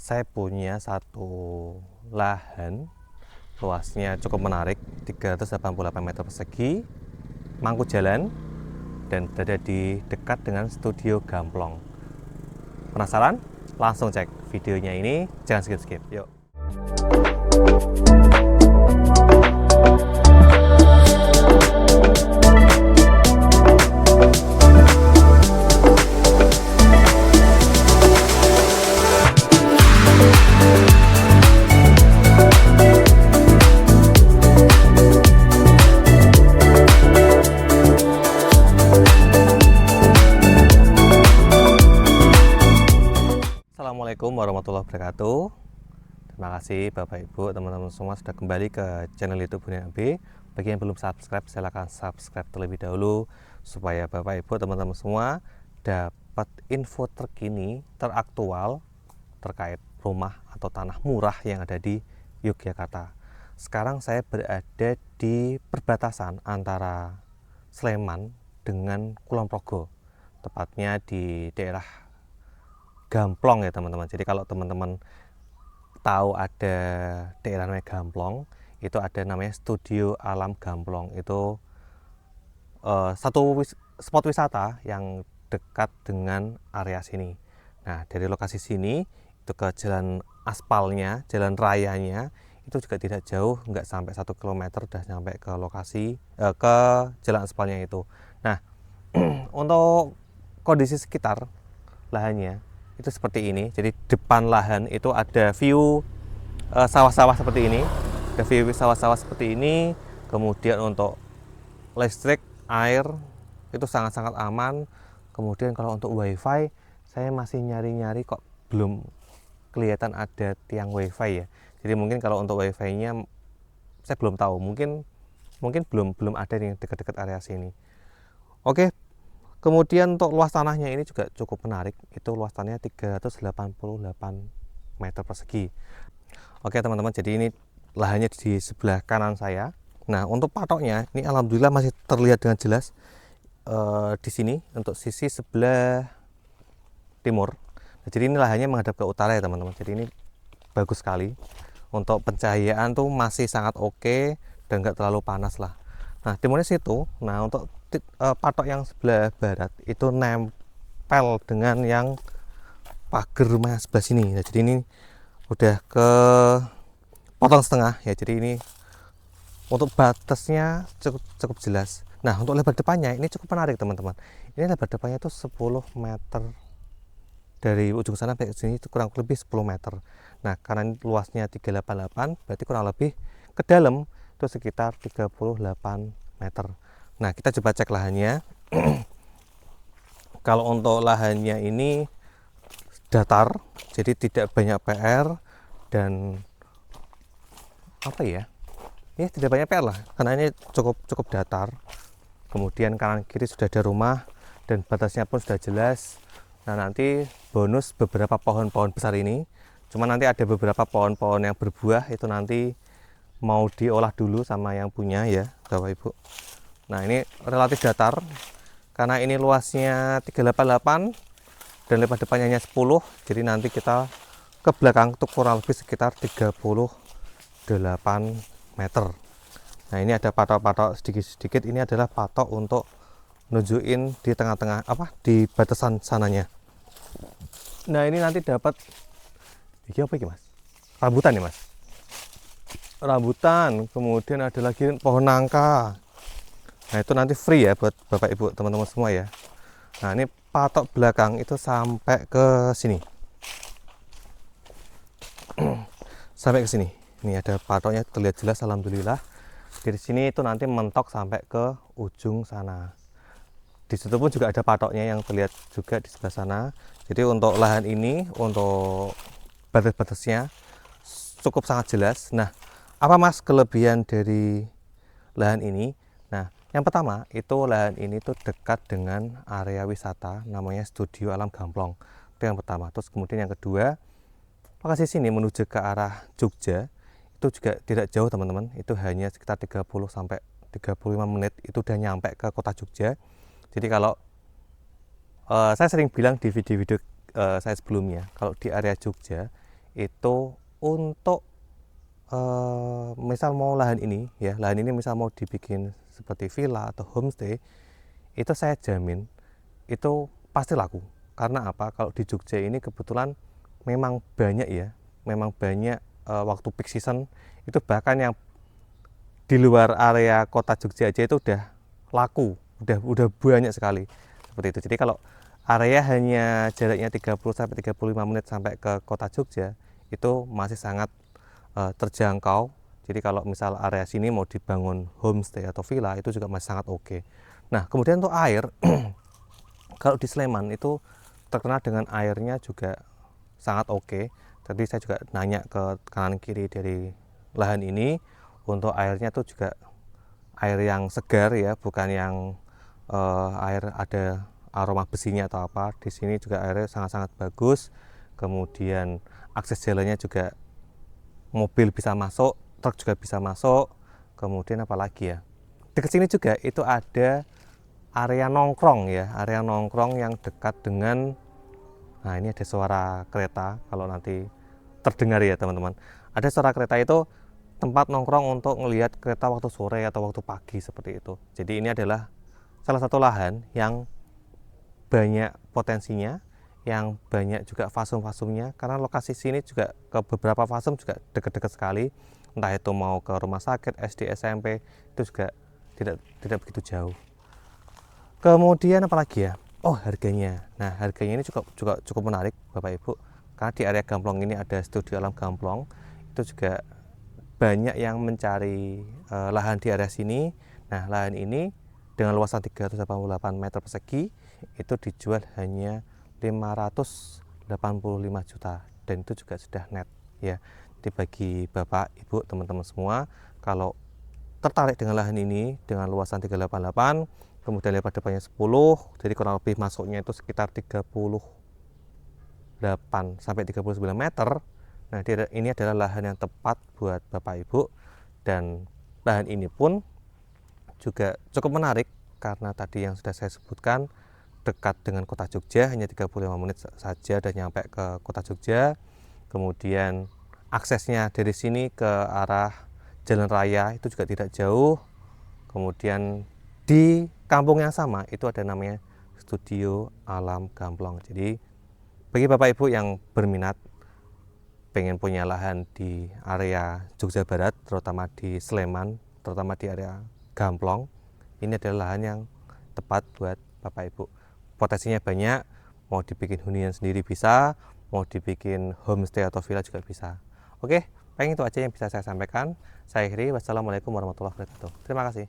saya punya satu lahan luasnya cukup menarik, 388 meter persegi, mangku jalan, dan berada di dekat dengan studio Gamplong. Penasaran? Langsung cek videonya ini, jangan skip-skip. Yuk. Assalamualaikum warahmatullahi wabarakatuh. Terima kasih Bapak Ibu, teman-teman semua sudah kembali ke channel YouTube Bunian AB. Bagi yang belum subscribe, silakan subscribe terlebih dahulu supaya Bapak Ibu, teman-teman semua dapat info terkini, teraktual terkait rumah atau tanah murah yang ada di Yogyakarta. Sekarang saya berada di perbatasan antara Sleman dengan Kulon Progo, tepatnya di daerah Gamplong ya teman-teman. Jadi kalau teman-teman tahu ada daerah namanya Gamplong, itu ada namanya Studio Alam Gamplong. Itu satu spot wisata yang dekat dengan area sini. Nah, dari lokasi sini itu ke jalan aspalnya, jalan rayanya itu juga tidak jauh, nggak sampai 1 km udah sampai ke lokasi ke jalan aspalnya itu. Nah, untuk kondisi sekitar lahannya itu seperti ini. Jadi depan lahan itu ada view sawah-sawah seperti ini, ada view sawah-sawah seperti ini. Kemudian untuk listrik, air itu sangat-sangat aman. Kemudian kalau untuk wifi, saya masih nyari-nyari kok belum kelihatan ada tiang wifi ya. Jadi mungkin kalau untuk wifi-nya saya belum tahu, mungkin belum ada yang dekat-dekat area sini. Oke. Kemudian untuk luas tanahnya ini juga cukup menarik. Itu luas tanahnya 388 meter persegi. Oke teman-teman, jadi ini lahannya di sebelah kanan saya. Nah, untuk patoknya ini alhamdulillah masih terlihat dengan jelas di sini untuk sisi sebelah timur. Nah, jadi ini lahannya menghadap ke utara ya teman-teman. Jadi ini bagus sekali. Untuk pencahayaan tuh masih sangat oke dan nggak terlalu panas lah. Nah, timurnya situ. Nah, untuk patok yang sebelah barat itu nempel dengan yang pagar rumah sebelah sini. Nah, jadi ini udah ke potong setengah ya. Jadi ini untuk batasnya cukup jelas. Nah, untuk lebar depannya ini cukup menarik teman-teman. Ini lebar depannya itu 10 meter. Dari ujung sana sampai sini itu kurang lebih 10 meter. Nah, karena ini luasnya 388, berarti kurang lebih ke dalam itu sekitar 38 meter. Nah, kita coba cek lahannya. Kalau untuk lahannya ini datar, jadi tidak banyak PR dan apa ya? Ini tidak banyak PR lah, karena ini cukup datar. Kemudian kanan kiri sudah ada rumah dan batasnya pun sudah jelas. Nah, nanti bonus beberapa pohon-pohon besar ini. Cuma nanti ada beberapa pohon-pohon yang berbuah itu nanti mau diolah dulu sama yang punya ya, Bapak Ibu. Nah, ini relatif datar karena ini luasnya 388 dan lebar depannya hanya 10. Jadi nanti kita ke belakang itu kurang lebih sekitar 38 meter. Nah, ini ada patok-patok sedikit-sedikit. Ini adalah patok untuk nunjukin di tengah-tengah di batasan sananya. Nah, ini nanti dapat apa ini Mas? Rambutan ya Mas? Rambutan, kemudian ada lagi pohon nangka. Nah, itu nanti free ya buat Bapak Ibu, teman-teman semua ya. Nah, ini patok belakang itu sampai ke sini. Sampai ke sini. Ini ada patoknya terlihat jelas alhamdulillah. Dari sini itu nanti mentok sampai ke ujung sana. Di situ pun juga ada patoknya yang terlihat juga di sebelah sana. Jadi untuk lahan ini, untuk batas-batasnya cukup sangat jelas. Nah, apa Mas kelebihan dari lahan ini? Nah, yang pertama itu lahan ini tuh dekat dengan area wisata namanya Studio Alam Gamplong. Itu yang pertama. Terus kemudian yang kedua, lokasi sini menuju ke arah Jogja itu juga tidak jauh teman-teman. Itu hanya sekitar 30 sampai 35 menit itu udah nyampe ke kota Jogja. Jadi kalau saya sering bilang di video-video saya sebelumnya, kalau di area Jogja itu untuk misal mau lahan ini ya, lahan ini misal mau dibikin seperti villa atau homestay, itu saya jamin itu pasti laku. Karena apa? Kalau di Jogja ini kebetulan memang banyak ya, memang banyak waktu peak season itu bahkan yang di luar area kota Jogja aja itu udah laku, udah banyak sekali seperti itu. Jadi kalau area hanya jaraknya 30 sampai 35 menit sampai ke kota Jogja itu masih sangat terjangkau. Jadi kalau misal area sini mau dibangun homestay atau villa itu juga masih sangat oke. Nah, kemudian untuk air kalau di Sleman itu terkenal dengan airnya juga sangat oke. Tadi saya juga nanya ke kanan kiri dari lahan ini, untuk airnya tuh juga air yang segar ya, bukan yang air ada aroma besinya atau apa. Di sini juga airnya sangat-sangat bagus. Kemudian akses jalannya juga mobil bisa masuk, truk juga bisa masuk. Kemudian apalagi ya, dekat sini juga itu ada area nongkrong ya, area nongkrong yang dekat dengan, nah ini ada suara kereta, kalau nanti terdengar ya teman-teman, ada suara kereta itu tempat nongkrong untuk melihat kereta waktu sore atau waktu pagi seperti itu. Jadi ini adalah salah satu lahan yang banyak potensinya, yang banyak juga fasum-fasumnya, karena lokasi sini juga ke beberapa fasum juga dekat-dekat sekali, entah itu mau ke rumah sakit, SD, SMP itu juga tidak begitu jauh. Kemudian apalagi ya, oh harganya. Nah, harganya ini cukup menarik Bapak Ibu, karena di area Gamplong ini ada Studio Alam Gamplong, itu juga banyak yang mencari lahan di area sini. Nah, lahan ini dengan luasan 388 meter persegi itu dijual hanya 585 juta, dan itu juga sudah net ya. Jadi bagi Bapak Ibu teman-teman semua, kalau tertarik dengan lahan ini dengan luasan 388, kemudian lebar depannya 10, jadi kurang lebih masuknya itu sekitar 38 sampai 39 meter. Nah, ini adalah lahan yang tepat buat Bapak Ibu, dan lahan ini pun juga cukup menarik karena tadi yang sudah saya sebutkan, dekat dengan kota Jogja, hanya 35 menit saja dan nyampe ke kota Jogja. Kemudian aksesnya dari sini ke arah jalan raya itu juga tidak jauh. Kemudian di kampung yang sama itu ada namanya Studio Alam Gamplong. Jadi bagi Bapak Ibu yang berminat pengen punya lahan di area Jogja Barat, terutama di Sleman, terutama di area Gamplong, ini adalah lahan yang tepat buat Bapak Ibu. Potensinya banyak, mau dibikin hunian sendiri bisa, mau dibikin homestay atau villa juga bisa. Oke, paling itu aja yang bisa saya sampaikan. Saya akhiri, wassalamualaikum warahmatullahi wabarakatuh. Terima kasih.